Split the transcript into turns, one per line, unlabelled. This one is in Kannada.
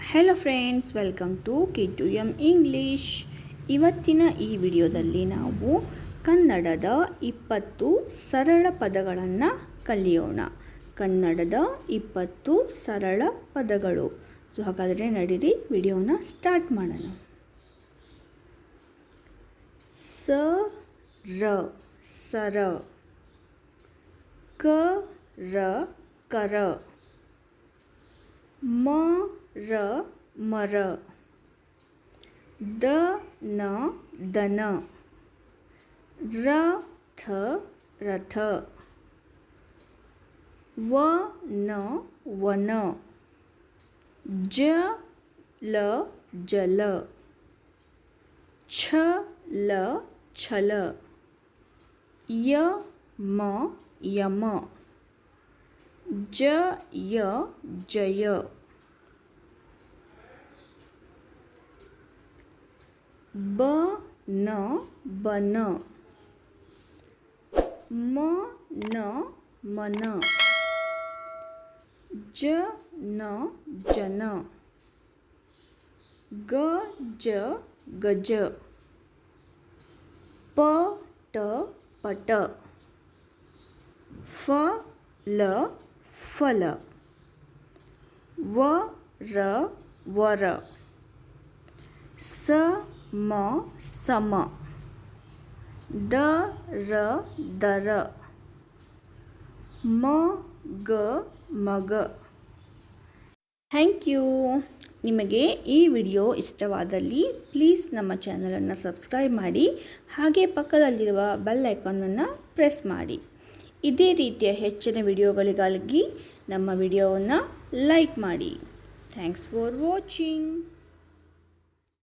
Hello friends, welcome to K2M English. ಇವತ್ತಿನ ಈ ವಿಡಿಯೋದಲ್ಲಿ ನಾವು ಕನ್ನಡದ 20 ಸರಳ ಪದಗಳನ್ನು ಕಲಿಯೋಣ. ಕನ್ನಡದ 20 ಸರಳ ಪದಗಳು. ಸೊ ಹಾಗಾದರೆ ನಡೀರಿ ವಿಡಿಯೋನ ಸ್ಟಾರ್ಟ್ ಮಾಡೋಣ. ಸರ, ಕರ, ಮರ, ದನ, ರಥ, ವನ, ಜಲ, ಛಲ, ಯಮ, ಜಯ, ಬನ, ಮನ, ಜನ, ಗಜ, ಪಟ, ಫಲ, ವರ, ಸಮ, ದರ, ಮಗ. Thank you. ನಿಮಗೆ ಈ ವಿಡಿಯೋ ಇಷ್ಟವಾದಲ್ಲಿ ಪ್ಲೀಸ್ ನಮ್ಮ ಚಾನಲನ್ನು ಸಬ್ಸ್ಕ್ರೈಬ್ ಮಾಡಿ, ಹಾಗೆ ಪಕ್ಕದಲ್ಲಿರುವ ಬೆಲ್ ಐಕಾನನ್ನು ಪ್ರೆಸ್ ಮಾಡಿ. ಇದೇ ರೀತಿಯ ಹೆಚ್ಚಿನ ವಿಡಿಯೋಗಳಿಗಾಗಿ ನಮ್ಮ ವಿಡಿಯೋವನ್ನು ಲೈಕ್ ಮಾಡಿ. Thanks for watching.